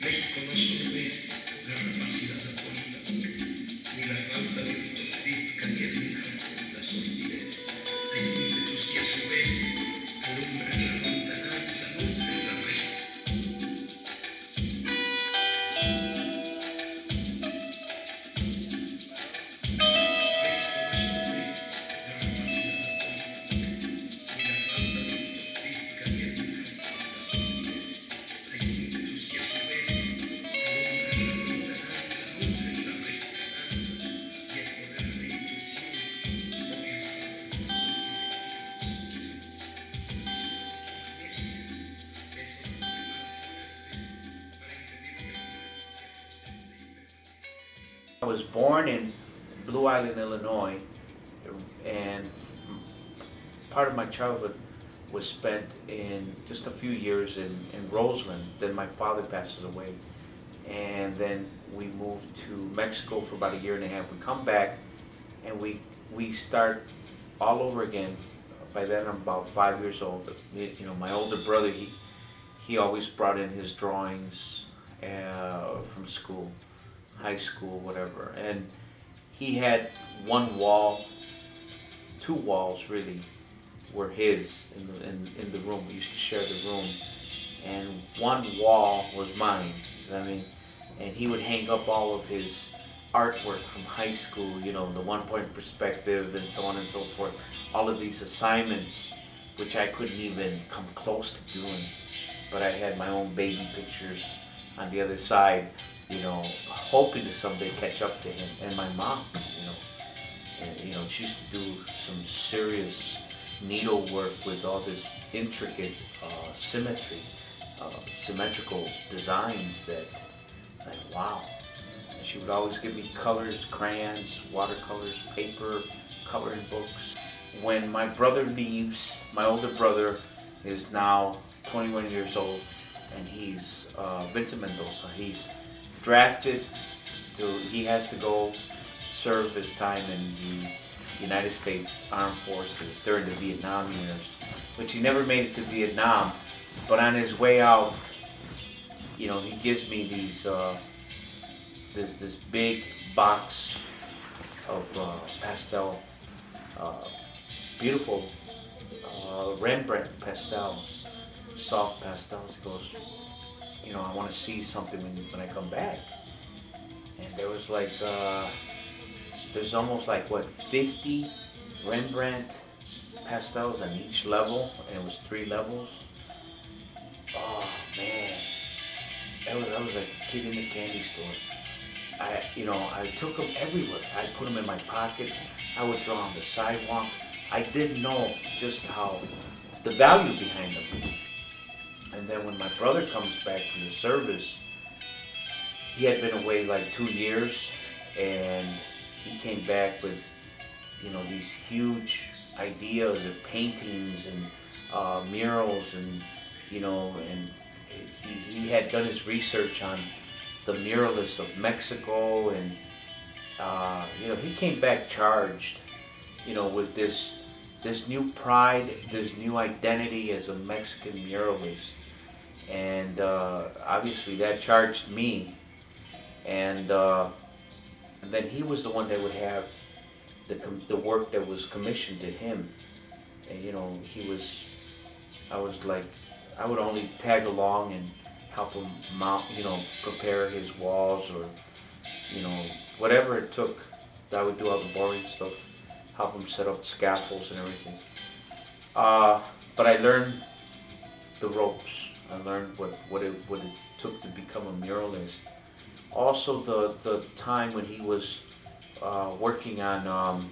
México no solo es la rapacidad atómica, ni la falta de artística que alejan la solidez. Hay ímpetus que a su vez alumbran la lontananza, nutren la red. I was born in Blue Island, Illinois, and part of my childhood was spent in just a few years in Roseland. Then my father passes away, and then we moved to Mexico for about a year and a half. We come back, and we start all over again. By then I'm about 5 years old. My older brother, he always brought in his drawings from school, high school, whatever. And he had one wall, two walls really, were his in the room. We used to share the room, and one wall was mine. You know what I mean? And he would hang up all of his artwork from high school. The 1 point perspective and so on and so forth. All of these assignments, which I couldn't even come close to doing, but I had my own baby pictures on the other side, hoping to someday catch up to him. And my mom, and she used to do some serious needlework with all this intricate symmetrical designs that it's like, wow. And she would always give me colors, crayons, watercolors, paper, coloring books. When my brother leaves, my older brother is now 21 years old, and he's Vincent Mendoza. He's drafted he has to go serve his time in the United States Armed Forces during the Vietnam years, which he never made it to Vietnam, but on his way out, he gives me this big box of pastel, beautiful Rembrandt pastels, soft pastels. He goes, I want to see something when I come back. And there was there's almost 50 Rembrandt pastels on each level, and it was 3 levels. Oh man, I was like a kid in a candy store. I took them everywhere. I put them in my pockets. I would draw on the sidewalk. I didn't know just how the value behind them. And then when my brother comes back from the service, he had been away 2 years, and he came back with, these huge ideas of paintings and murals, and and he had done his research on the muralists of Mexico, and he came back charged, with this new pride, this new identity as a Mexican muralist, and obviously that charged me, and then he was the one that would have the work that was commissioned to him, and I would only tag along and help him mount, prepare his walls, or whatever it took. I would do all the boring stuff, help him set up scaffolds and everything. But I learned the ropes. I learned what it took to become a muralist. Also, the time when he was working on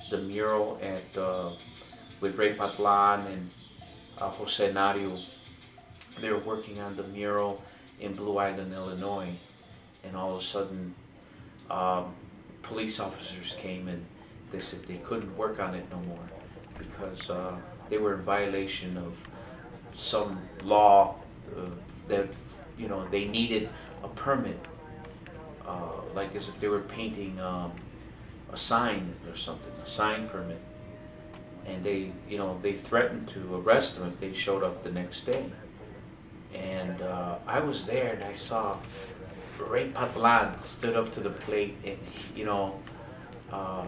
the mural with Ray Patlan and Jose Nario. They were working on the mural in Blue Island, Illinois, and all of a sudden, police officers came, and they said they couldn't work on it no more because they were in violation of some law that they needed a permit, like as if they were painting a sign or something, a sign permit. and they threatened to arrest him if they showed up the next day. And I was there, and I saw Ray Patlan stood up to the plate, and you know, uh,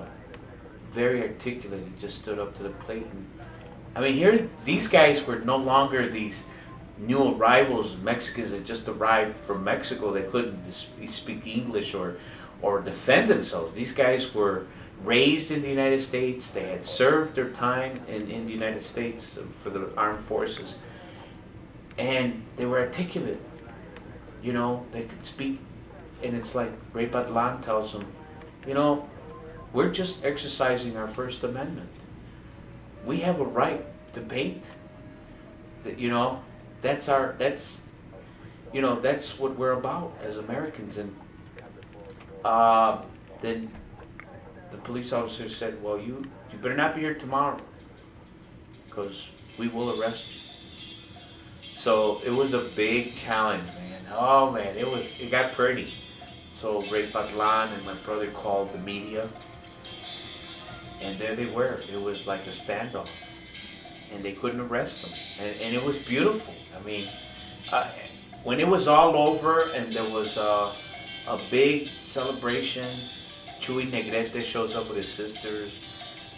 very articulate. He just stood up to the plate, and I mean, here these guys were no longer these new arrivals, Mexicans that just arrived from Mexico. They couldn't speak English or defend themselves. These guys were raised in the United States. They had served their time in the United States for the armed forces, and they were articulate. They could speak, and it's like Ray Batlan tells them, you know, we're just exercising our First Amendment. We have a right to paint. That that's what we're about as Americans. And then the police officer said, well, you better not be here tomorrow, because we will arrest you. So it was a big challenge, man. Oh man, it got pretty. So Ray Batlan and my brother called the media, and there they were. It was like a standoff, and they couldn't arrest them, and it was beautiful. I mean, uh, when it was all over and there was a big celebration, Chuy Negrete shows up with his sisters,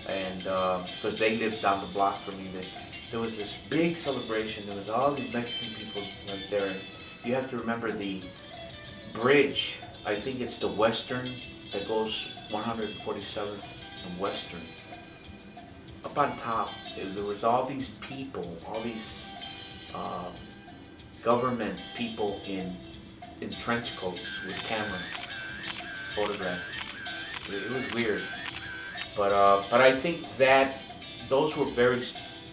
and because they lived down the block from me, there was this big celebration. There was all these Mexican people right there. And you have to remember the bridge. I think it's the Western that goes 147th and Western. Up on top, there was all these people, all these uh, government people in trench coats with cameras, photographing. It was weird, but I think that those were very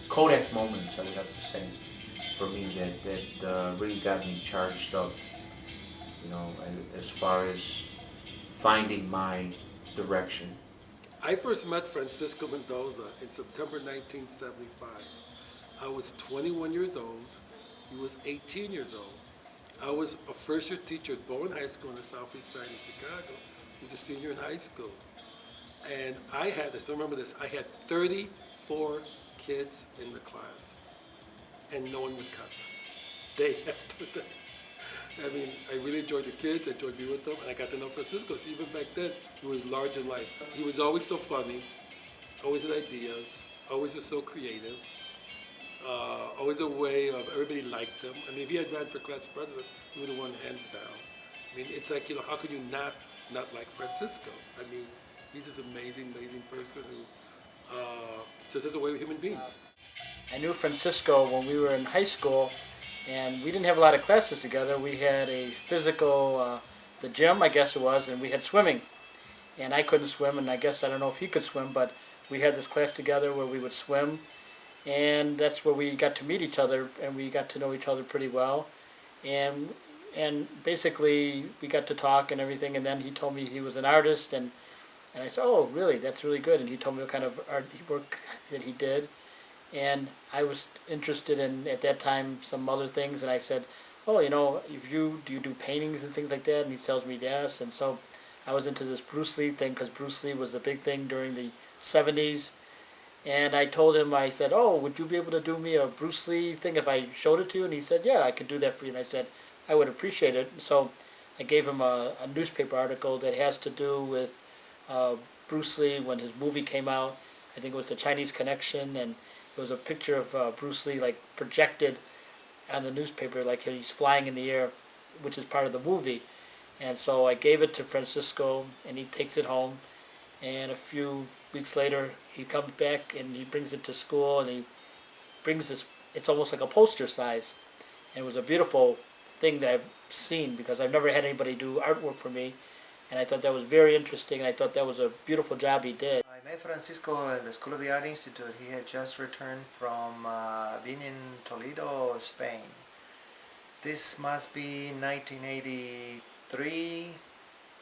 Kodak moments, I would have to say, for me, that really got me charged up. As far as finding my direction. I first met Francisco Mendoza in September 1975. I was 21 years old. He was 18 years old. I was a first year teacher at Bowen High School on the Southeast Side of Chicago. He was a senior in high school. And I still remember this, I had 34 kids in the class, and no one would cut. Day after day. I mean, I really enjoyed the kids, I enjoyed being with them, and I got to know Francisco. So even back then, he was large in life. He was always so funny, always had ideas, always was so creative, always a way of, everybody liked him. I mean, if he had ran for class president, he would have won hands down. I mean, it's like, how could you not like Francisco? I mean, he's just an amazing, amazing person who just has a way with human beings. I knew Francisco when we were in high school, and we didn't have a lot of classes together. We had a physical, the gym, I guess it was, and we had swimming. And I couldn't swim, and I don't know if he could swim, but we had this class together where we would swim, and that's where we got to meet each other, and we got to know each other pretty well. And basically we got to talk and everything, and then he told me he was an artist, and I said, oh, really? That's really good. And he told me what kind of art work that he did. And I was interested in, at that time, some other things. And I said, oh, do you do paintings and things like that? And he tells me yes. And so I was into this Bruce Lee thing, because Bruce Lee was a big thing during the 70s. And I told him, I said, oh, would you be able to do me a Bruce Lee thing if I showed it to you? And he said, yeah, I could do that for you. And I said, I would appreciate it. So I gave him a newspaper article that has to do with Bruce Lee when his movie came out. I think it was The Chinese Connection, and it was a picture of Bruce Lee like projected on the newspaper, like he's flying in the air, which is part of the movie. And so I gave it to Francisco, and he takes it home. And a few weeks later, he comes back and he brings it to school, and he brings this. It's almost like a poster size, and it was a beautiful thing that I've seen, because I've never had anybody do artwork for me. And I thought that was very interesting, and I thought that was a beautiful job he did. I met Francisco at the School of the Art Institute. He had just returned from being in Toledo, Spain. This must be 1983.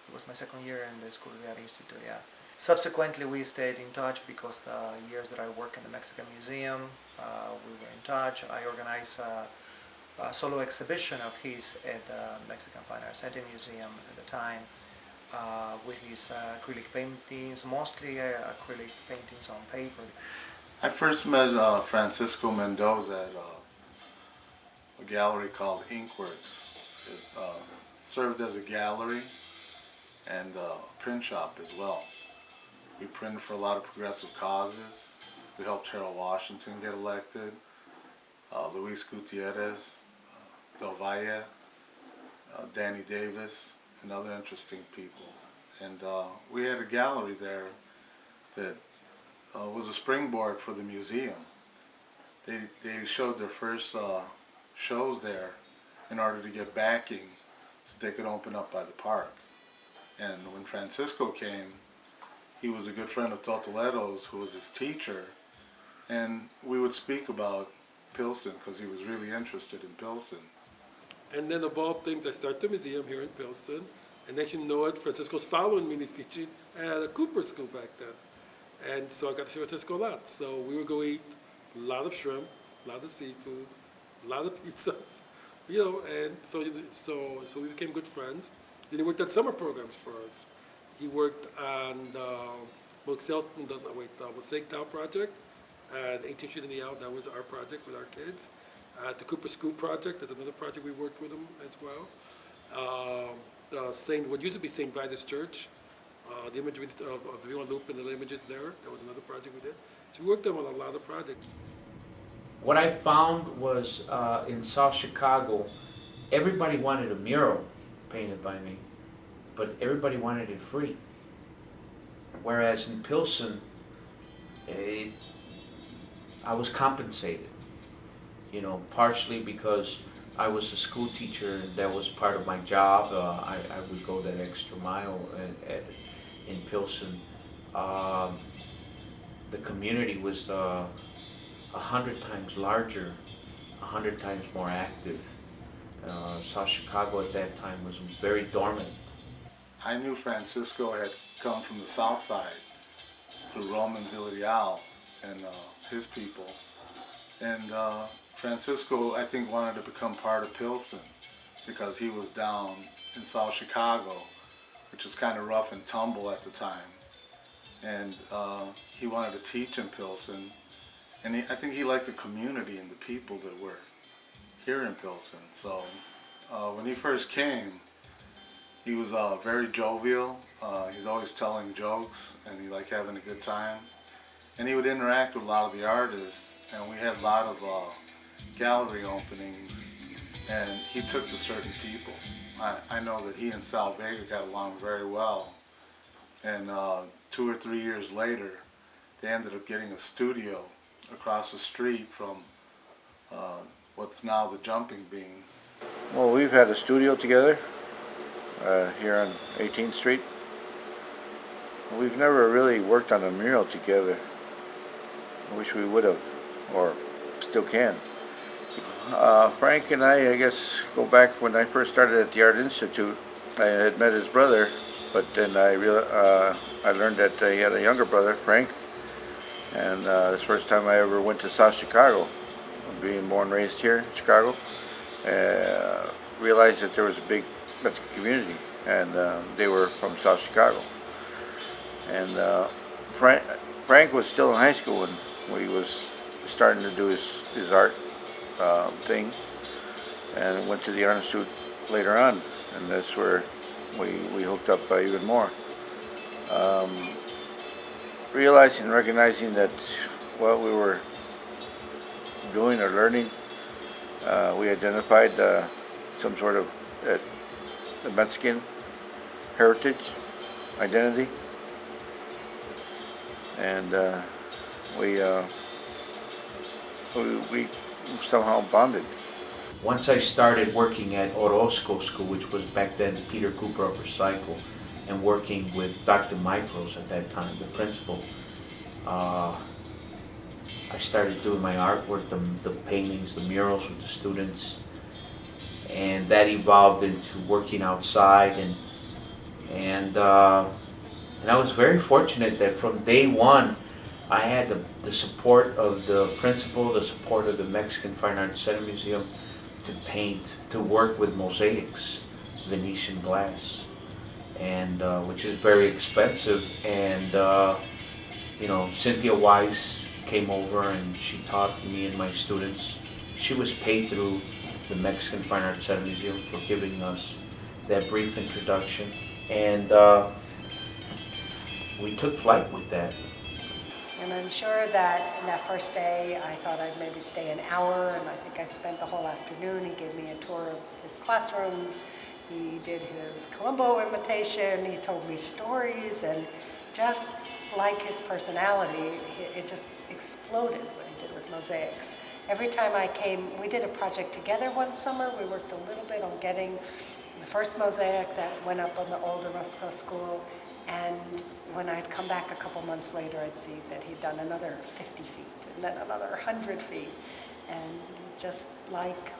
It was my second year in the School of the Art Institute, yeah. Subsequently, we stayed in touch because the years that I worked in the Mexican Museum, we were in touch. I organized a solo exhibition of his at the Mexican Fine Arts Center Museum at the time. With his acrylic paintings, mostly acrylic paintings on paper. I first met Francisco Mendoza at a gallery called Inkworks. It served as a gallery and a print shop as well. We printed for a lot of progressive causes. We helped Harold Washington get elected, Luis Gutierrez, Del Valle, Danny Davis, and other interesting people. And we had a gallery there that was a springboard for the museum. They showed their first shows there in order to get backing so they could open up by the park. And when Francisco came, he was a good friend of Totoletto's, who was his teacher, and we would speak about Pilsen because he was really interested in Pilsen. And then of all things, I started the museum here in Pilsen, and next you know it, Francisco's following me and he's teaching at a Cooper school back then. And so I got to see Francisco a lot. So we would go eat a lot of shrimp, a lot of seafood, a lot of pizzas, and so we became good friends. Then he worked on summer programs for us. He worked on the Mosaic Town project at 18th Street in the L. That was our project with our kids. The Cooper School project, there's another project we worked with him as well. What used to be St. Vitus Church, the imagery of the Vion Loop and the images there, that was another project we did. So we worked on a lot of projects. What I found was in South Chicago, everybody wanted a mural painted by me, but everybody wanted it free. Whereas in Pilsen, I was compensated, partially because I was a school teacher and that was part of my job. I would go that extra mile in Pilsen. The community was 100 times larger, 100 times more active. South Chicago at that time was very dormant. I knew Francisco had come from the south side through Roman Villarreal and his people. And Francisco, I think, wanted to become part of Pilsen because he was down in South Chicago, which was kind of rough and tumble at the time. And he wanted to teach in Pilsen. And I think he liked the community and the people that were here in Pilsen. So when he first came, he was very jovial. He's always telling jokes and he liked having a good time. And he would interact with a lot of the artists, and we had a lot of gallery openings, and he took to certain people. I know that he and Sal Vega got along very well, and 2 or 3 years later, they ended up getting a studio across the street from what's now the Jumping Bean. Well, we've had a studio together here on 18th Street. We've never really worked on a mural together. I wish we would have, or still can. Frank and I guess, go back when I first started at the Art Institute. I had met his brother, but then I learned that he had a younger brother, Frank, and this first time I ever went to South Chicago, being born and raised here in Chicago, realized that there was a big Mexican community, and they were from South Chicago. And Frank was still in high school when he was starting to do his art thing, and went to the Art Institute later on, and that's where we hooked up even more. Realizing and recognizing that what we were doing or learning, we identified some sort of the Mexican heritage, identity, and we somehow bonded. Once I started working at Orozco School, which was back then Peter Cooper Upper Cycle, and working with Dr. Micros at that time, the principal, I started doing my artwork, the paintings, the murals with the students, and that evolved into working outside, and I was very fortunate that from day one I had the support of the principal, the support of the Mexican Fine Arts Center Museum to paint, to work with mosaics, Venetian glass, and which is very expensive. And Cynthia Weiss came over and she taught me and my students. She was paid through the Mexican Fine Arts Center Museum for giving us that brief introduction. And we took flight with that. And I'm sure that in that first day, I thought I'd maybe stay an hour, and I think I spent the whole afternoon. He gave me a tour of his classrooms. He did his Columbo imitation. He told me stories, and just like his personality, it just exploded what he did with mosaics. Every time I came, we did a project together one summer. We worked a little bit on getting the first mosaic that went up on the old Orozco school, and when I'd come back a couple months later, I'd see that he'd done another 50 feet and then another 100 feet. And just like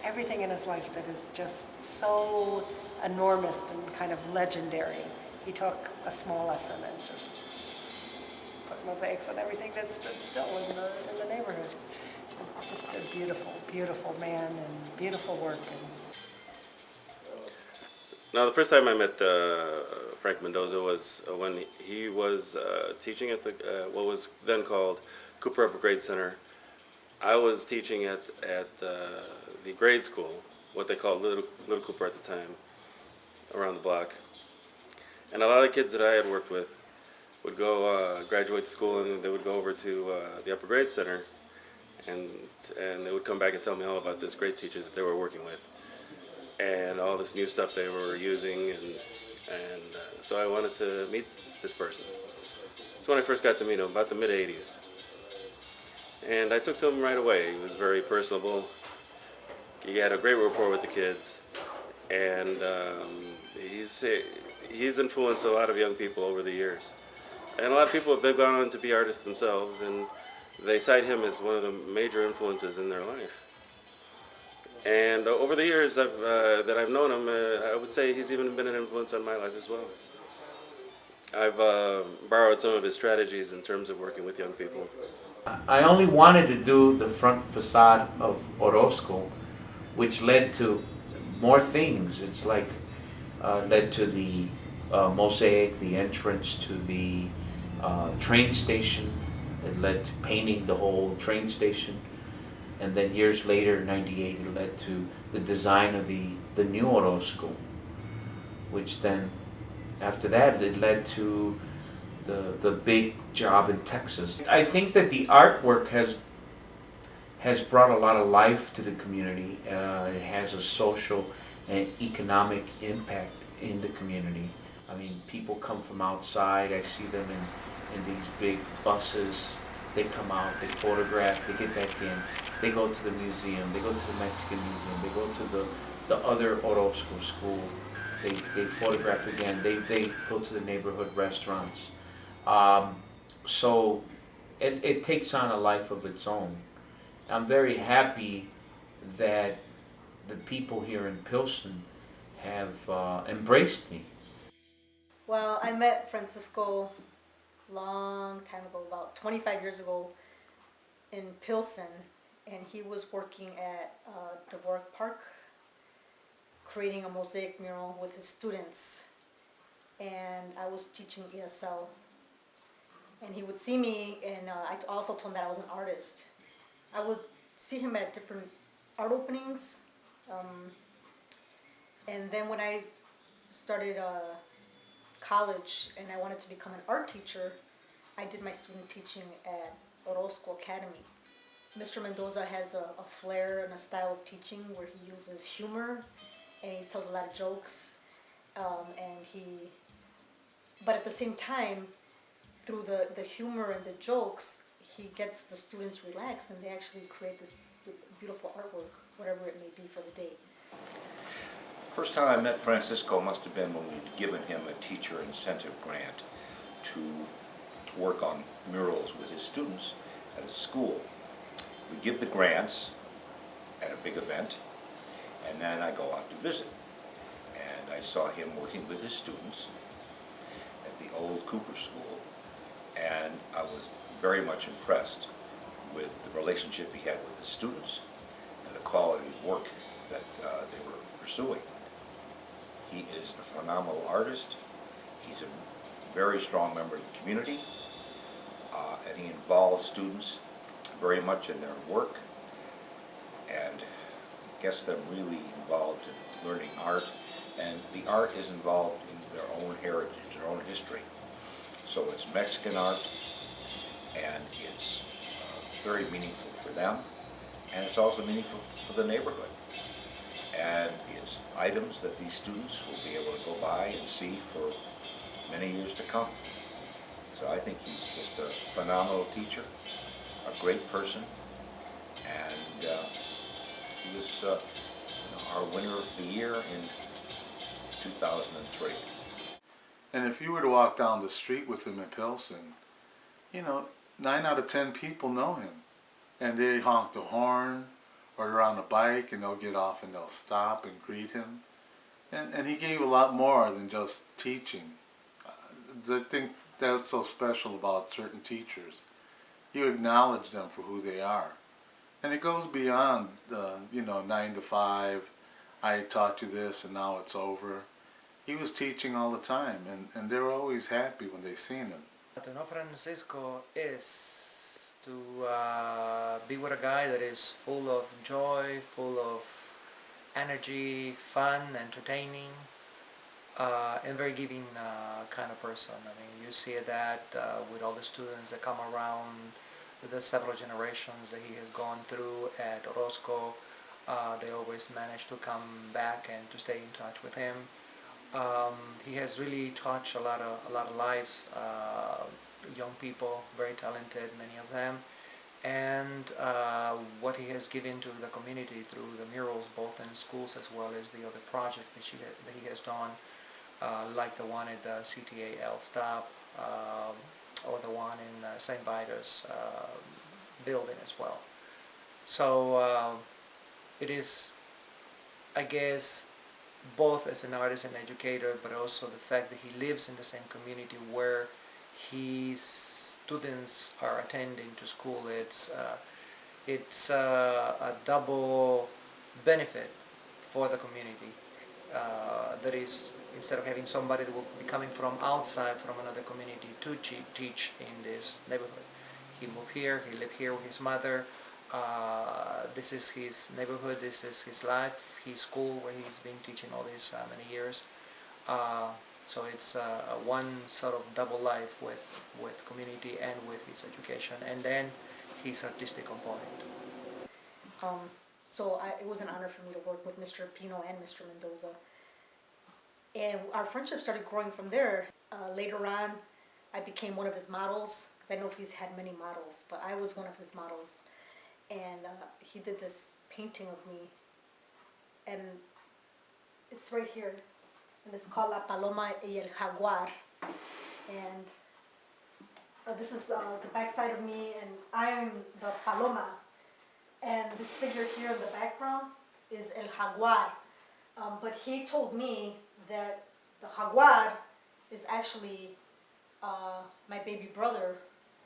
everything in his life that is just so enormous and kind of legendary, he took a small lesson and just put mosaics on everything that stood still in the neighborhood. Just a beautiful, beautiful man and beautiful work. Now, the first time I met Frank Mendoza was when he was teaching at the what was then called Cooper Upper Grade Center. I was teaching at the grade school, what they called Little Cooper at the time, around the block. And a lot of kids that I had worked with would go graduate the school, and they would go over to the Upper Grade Center, and they would come back and tell me all about this great teacher that they were working with, and all this new stuff they were using, and so I wanted to meet this person. So when I first got to meet him, about the mid-'80s, and I took to him right away. He was very personable. He had a great rapport with the kids, and he's influenced a lot of young people over the years. And a lot of people, they've gone on to be artists themselves, and they cite him as one of the major influences in their life. And over the years that I've known him, I would say he's even been an influence on my life as well. I've borrowed some of his strategies in terms of working with young people. I only wanted to do the front facade of Orozco, which led to more things. It's like led to the mosaic, the entrance to the train station. It led to painting the whole train station. And then years later, in '98, it led to the design of the new Orozco, which then, after that, it led to the big job in Texas. I think that the artwork has brought a lot of life to the community. It has a social and economic impact in the community. I mean, people come from outside. I see them in these big buses. They come out, they photograph, they get back in, they go to the museum, they go to the Mexican museum, they go to the other Orozco school, they photograph again, they go to the neighborhood restaurants. So it takes on a life of its own. I'm very happy that the people here in Pilsen have embraced me. Well, I met Francisco long time ago, about 25 years ago in Pilsen, and he was working at Dvorak Park, creating a mosaic mural with his students, and I was teaching ESL, and he would see me, and I also told him that I was an artist. I would see him at different art openings, and then when I started college and I wanted to become an art teacher, I did my student teaching at Orozco Academy. Mr. Mendoza has a flair and a style of teaching where he uses humor and he tells a lot of jokes, but at the same time, through the humor and the jokes, he gets the students relaxed and they actually create this beautiful artwork, whatever it may be for the day. First time I met Francisco must have been when we'd given him a teacher incentive grant to work on murals with his students at his school. We give the grants at a big event, and then I go out to visit. And I saw him working with his students at the old Cooper School, and I was very much impressed with the relationship he had with his students and the quality of work that they were pursuing. He is a phenomenal artist. He's a very strong member of the community, and he involves students very much in their work and gets them really involved in learning art. And the art is involved in their own heritage, their own history. So it's Mexican art, and it's very meaningful for them, and it's also meaningful for the neighborhood. And it's items that these students will be able to go by and see for many years to come. So I think he's just a phenomenal teacher, a great person, and he was our winner of the year in 2003. And if you were to walk down the street with him in Pilsen, 9 out of 10 people know him. And they honk the horn, or they're on a bike and they'll get off and they'll stop and greet him. And he gave a lot more than just teaching. I think that's so special about certain teachers. You acknowledge them for who they are. And it goes beyond, 9 to 5, I taught you this and now it's over. He was teaching all the time, and they were always happy when they seen him. To know Francisco is to be with a guy that is full of joy, full of energy, fun, entertaining, and very giving kind of person. I mean, you see that with all the students that come around, the several generations that he has gone through at Orozco. They always manage to come back and to stay in touch with him. He has really touched a lot of lives, young people, very talented, many of them, and what he has given to the community through the murals, both in schools as well as the other projects that he has done, like the one at the CTA El Stop, or the one in St. Vitus building as well. So it is, I guess, both as an artist and educator, but also the fact that he lives in the same community where his students are attending to school. It's a double benefit for the community. That is, instead of having somebody that will be coming from outside, from another community to teach in this neighborhood. He moved here, he lived here with his mother. This is his neighborhood, this is his life, his school where he's been teaching all these many years. So it's one sort of double life with community and with his education, and then his artistic component. So it was an honor for me to work with Mr. Pino and Mr. Mendoza. And our friendship started growing from there. Later on, I became one of his models, because I know he's had many models, but I was one of his models. And he did this painting of me, and it's right here, and it's called La Paloma y el Jaguar. And this is the backside of me, and I am the paloma. And this figure here in the background is el jaguar. But he told me that the jaguar is actually my baby brother,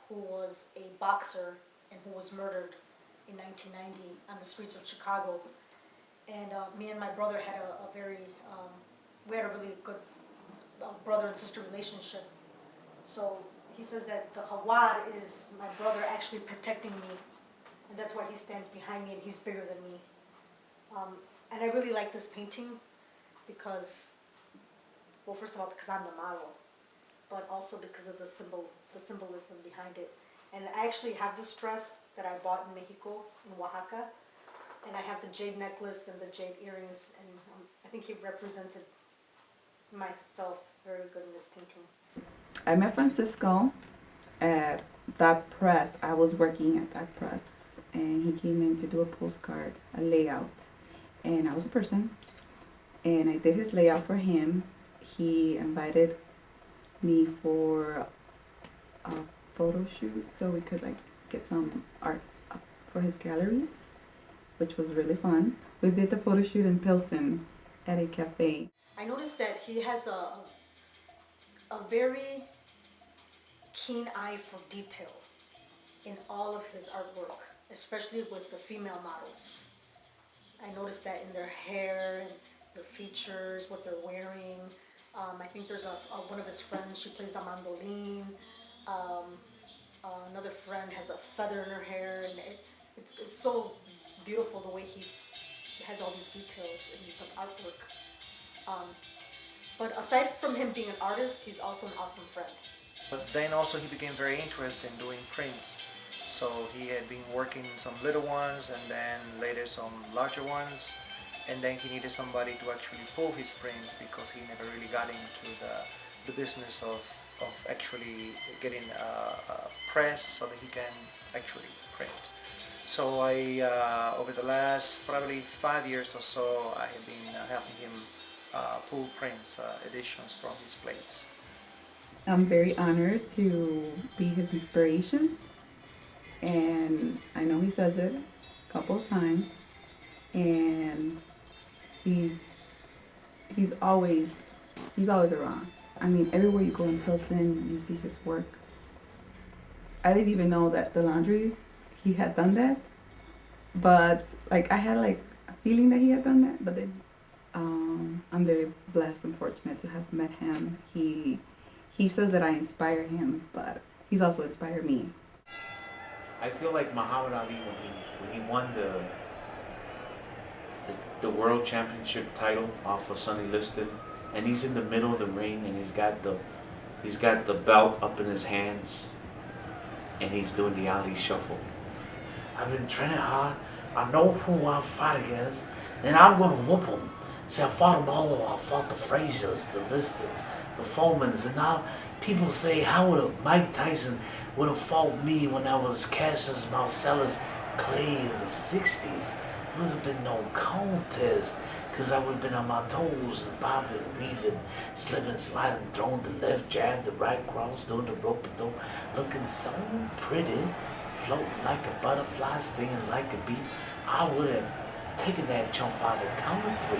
who was a boxer and who was murdered in 1990 on the streets of Chicago. And me and my brother had we had a really good brother and sister relationship. So he says that the jaguar is my brother actually protecting me, and that's why he stands behind me, and he's bigger than me. And I really like this painting because, well, first of all, because I'm the model, but also because of the symbolism behind it. And I actually have this dress that I bought in Mexico, in Oaxaca, and I have the jade necklace and the jade earrings, and I think he represented myself very good in this painting. I met Francisco at that press. I was working at that press, and he came in to do a postcard, a layout, and I was a person, and I did his layout for him. He invited me for a photo shoot so we could get some art up for his galleries, which was really fun. We did the photo shoot in Pilsen at a cafe. I noticed that he has a very keen eye for detail in all of his artwork, especially with the female models. I noticed that in their hair, and their features, what they're wearing. I think there's one of his friends, she plays the mandolin. Another friend has a feather in her hair, and it's so beautiful the way he has all these details in the artwork. Um, but aside from him being an artist, he's also an awesome friend. But then also he became very interested in doing prints. So he had been working some little ones and then later some larger ones. And then he needed somebody to actually pull his prints because he never really got into the business of actually getting a press so that he can actually print. So over the last probably 5 years or so, I have been helping him pull prints, editions from his plates. I'm very honored to be his inspiration, and I know he says it a couple of times, and he's he's always he's always around. I mean, everywhere you go in Pilsen, you see his work. I didn't even know that the laundry, he had done that, but like I had like a feeling that he had done that, but then I'm very blessed and fortunate to have met him. He says that I inspire him, but he's also inspired me. I feel like Muhammad Ali when he won the world championship title off of Sonny Liston, and he's in the middle of the ring, and he's got the belt up in his hands, and he's doing the Ali shuffle. I've been training hard. I know who I fight against, and I'm gonna whoop him. See, I fought them all. I fought the Fraziers, the Listons, the Folemans, and now people say, how would Mike Tyson would have fought me when I was Cassius Marcellus Clay in the 60s? It would have been no contest, because I would have been on my toes, bobbing, weaving, slipping, sliding, throwing the left jab, the right cross, doing the rope-a-dope, looking so pretty, floating like a butterfly, stinging like a bee. I would have taken that chump by the count of 3.